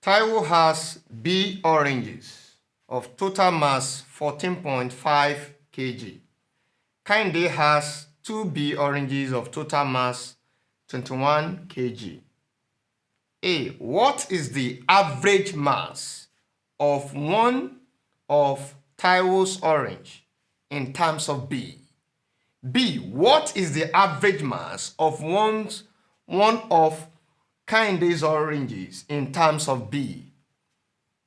Taiwo has B oranges of total mass 14.5 kg. Kehinde has 2B oranges of total mass 21 kg. A. What is the average mass of one of Taiwo's orange in terms of B? B. What is the average mass of one of Kehinde's oranges in terms of B?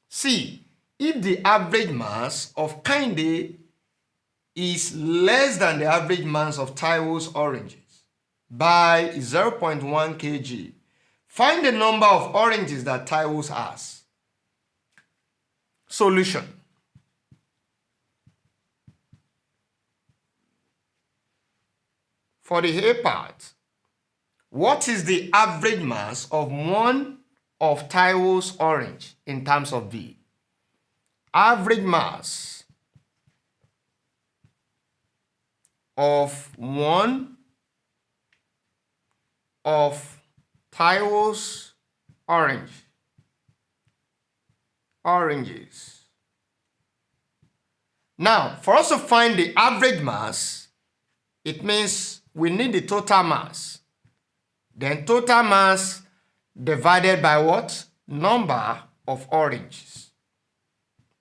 C. If the average mass of Kehinde is less than the average mass of Taiwo's oranges by 0.1 kg, find the number of oranges that Taiwo's has. Solution. For the A part, what is the average mass of one of Taiwo's orange in terms of B? Average mass of one of Taiwo's oranges. Now, for us to find the average mass, it means we need the total mass. Then total mass divided by what? Number of oranges.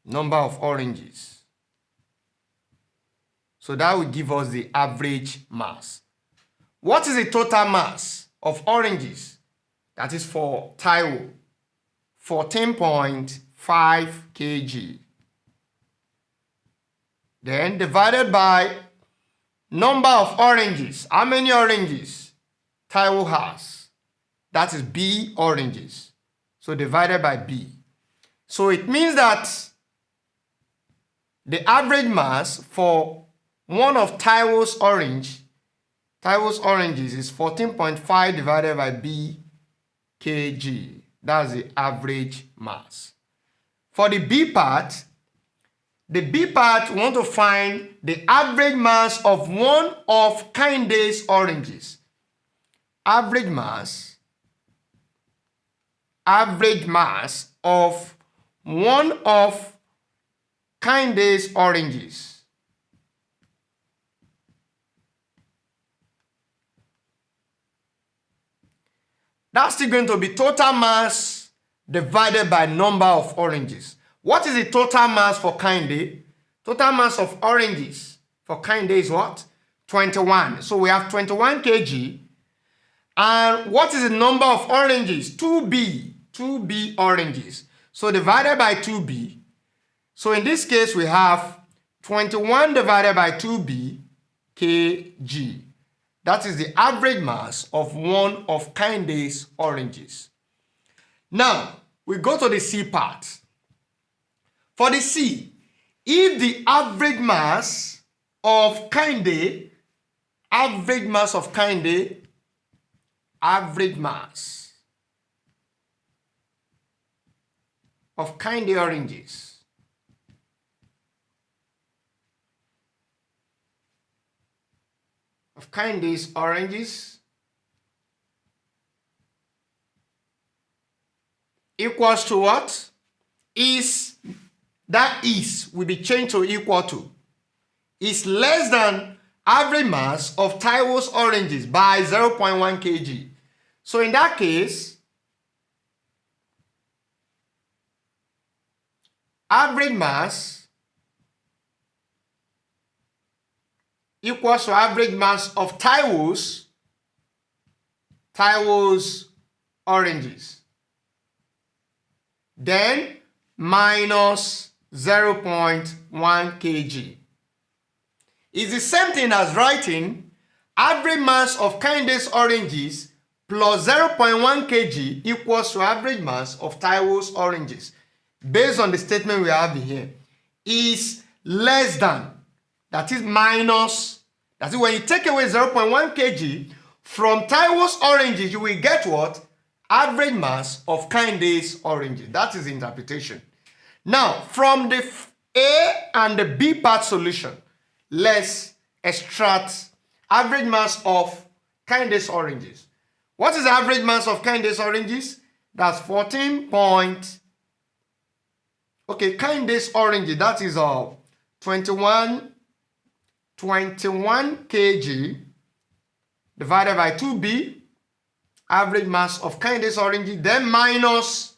Number of oranges. So that will give us the average mass. What is the total mass of oranges? That is for Taiwo. 14.5 kg. Then divided by number of oranges. How many oranges Taiwo has? That is B oranges. So divided by B. So it means that the average mass for one of Taiwo's oranges is 14.5 divided by B kg. That's the average mass. For the B part, we want to find the average mass of one of Kehinde's oranges. Average mass of one of Kehinde's oranges. That's still going to be total mass divided by number of oranges. What is the total mass for Kehinde? Total mass of oranges for Kehinde is what? 21. So we have 21 kg. And what is the number of oranges? 2B. 2B oranges. So divided by 2B. So in this case, we have 21 divided by 2B kg. That is the average mass of one of Kehinde's oranges. Now, we go to the C part. For the C, if the average mass of Kehinde oranges Kehinde's oranges equals to what? That will be changed to equal to. Is less than average mass of Taiwo's oranges by 0.1 kg. So in that case, average mass equals to average mass of Taiwo's oranges. Then minus 0.1 kg. It's the same thing as writing average mass of Kehinde's oranges plus 0.1 kg equals to average mass of Taiwo's oranges. Based on the statement we have here, is less than, that is minus, that is when you take away 0.1 kg from Taiwo's oranges, you will get what? Average mass of Kehinde's oranges. That is the interpretation. Now, from the A and the B part solution, let's extract average mass of Kehinde's oranges. What is the average mass of Kehinde's oranges? That's 14.5 Okay, Kindness orange, that is 21 kg divided by 2B, average mass of Kindness orange, then minus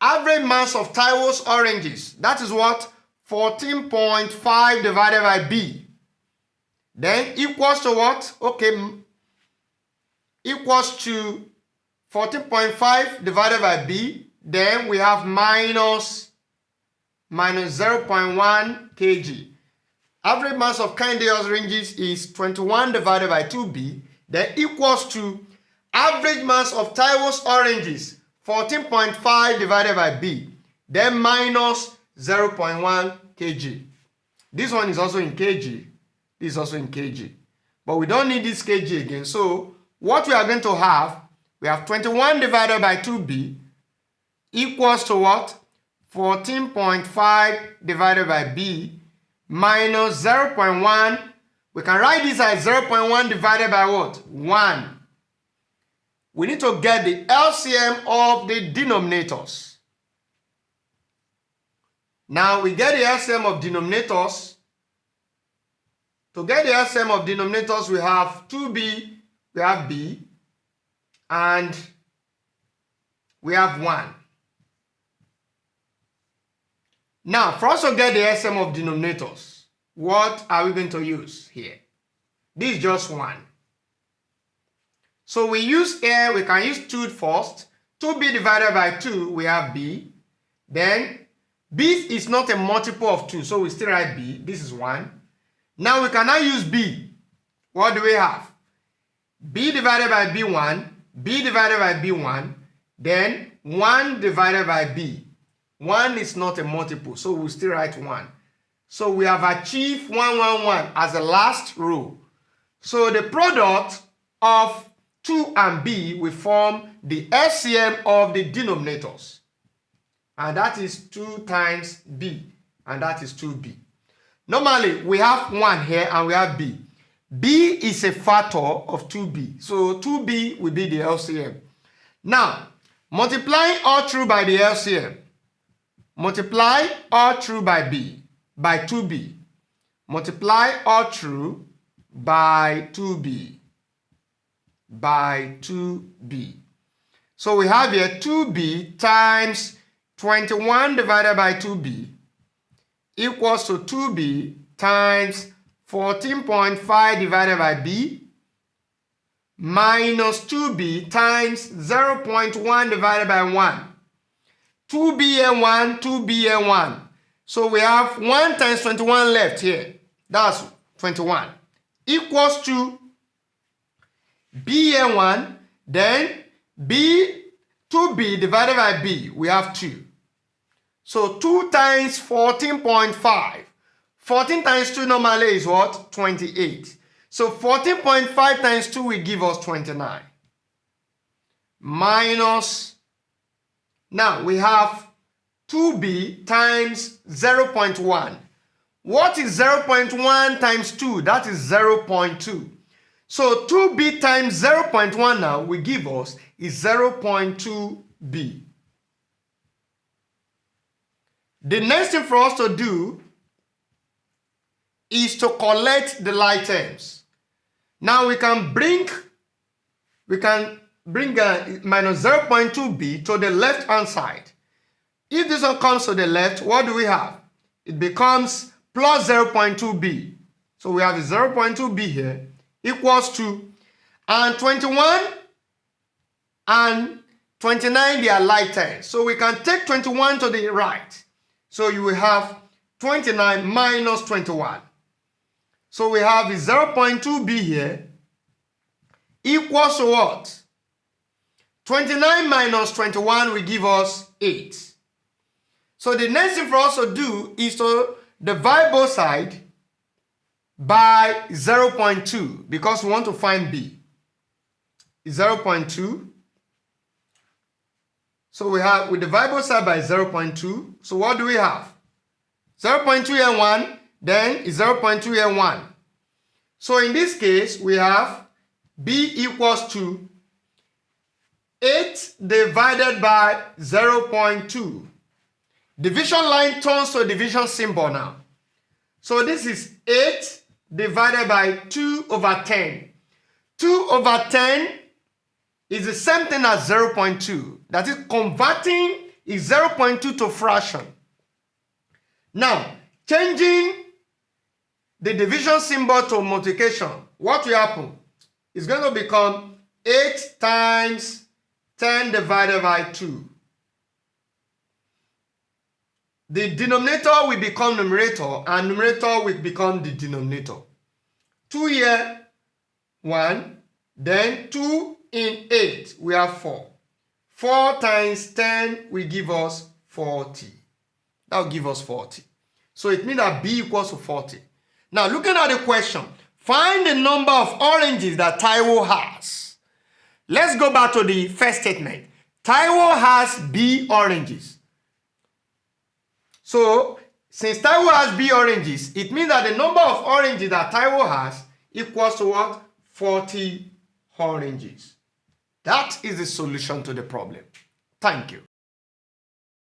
average mass of Taiwo's oranges. That is what? 14.5 divided by B. Then equals to what? Okay, equals to 14.5 divided by B. Then we have minus 0.1 kg. Average mass of Kindness oranges is 21 divided by 2B. Then equals to average mass of Taiwo's oranges, 14.5 divided by B. Then minus 0.1 kg. This one is also in kg. This is also in kg. But we don't need this kg again. So what we are going to have, we have 21 divided by 2B equals to what? 14.5 divided by B minus 0.1. We can write this as 0.1 divided by what? 1. We need to get the LCM of the denominators. Now we get the LCM of denominators. To get the LCM of denominators, we have 2B, we have B, and we have 1. Now, for us to get the LCM of denominators, what are we going to use here? This is just 1. So we use here, we can use 2 first. 2B divided by 2, we have B. Then B is not a multiple of 2, so we still write B. This is 1. Now we can now use B. What do we have? B divided by B1, B divided by B1, then 1 divided by B. 1 is not a multiple, so we'll still write 1. So we have achieved 1, 1, 1 as the last row. So the product of 2 and B will form the LCM of the denominators. And that is 2 times B, and that is 2B. Normally, we have 1 here and we have B. B is a factor of 2B, so 2B will be the LCM. Now, multiplying all through by the LCM. Multiply all through by B, by 2B. Multiply all through by 2B, by 2B. So we have here 2B times 21 divided by 2B equals to 2B times 14.5 divided by B minus 2B times 0.1 divided by 1. 2B and 1, 2B and 1. So we have 1 times 21 left here. That's 21. Equals to B and 1. Then B, 2B divided by B. We have 2. So 2 times 14.5. 14 times 2 normally is what? 28. So 14.5 times 2 will give us 29. Minus, now we have 2B times 0.1. What is 0.1 times 2? That is 0.2. So 2B times 0.1 now will give us is 0.2B. The next thing for us to do is to collect the like terms. Now we can bring minus 0.2b to the left hand side. If this one comes to the left, what do we have? It becomes plus 0.2b. So we have 0.2b here equals to, and 21 and 29, they are like terms. So we can take 21 to the right. So you will have 29 minus 21. So we have 0.2b here equals to what? 29 minus 21 will give us 8. So the next thing for us to do is to divide both sides by 0.2 because we want to find b. 0.2. So we divide both sides by 0.2. So what do we have? 0.2 and 1, then 0.2 and 1. So in this case, we have b equals to 8 divided by 0.2. Division line turns to a division symbol now. So this is 8 divided by 2 over 10. 2 over 10 is the same thing as 0.2. That is, converting is 0.2 to fraction. Now, changing the division symbol to multiplication, what will happen? It's going to become 8 times 10 divided by 2. The denominator will become numerator, and numerator will become the denominator. 2 here, 1, then 2 in 8, we have 4. 4 times 10 will give us 40. That will give us 40. So it means that B equals to 40. Now, looking at the question, find the number of oranges that Taiwo has. Let's go back to the first statement. Taiwo has B oranges. So, since Taiwo has B oranges, it means that the number of oranges that Taiwo has equals to what? 40 oranges. That is the solution to the problem. Thank you.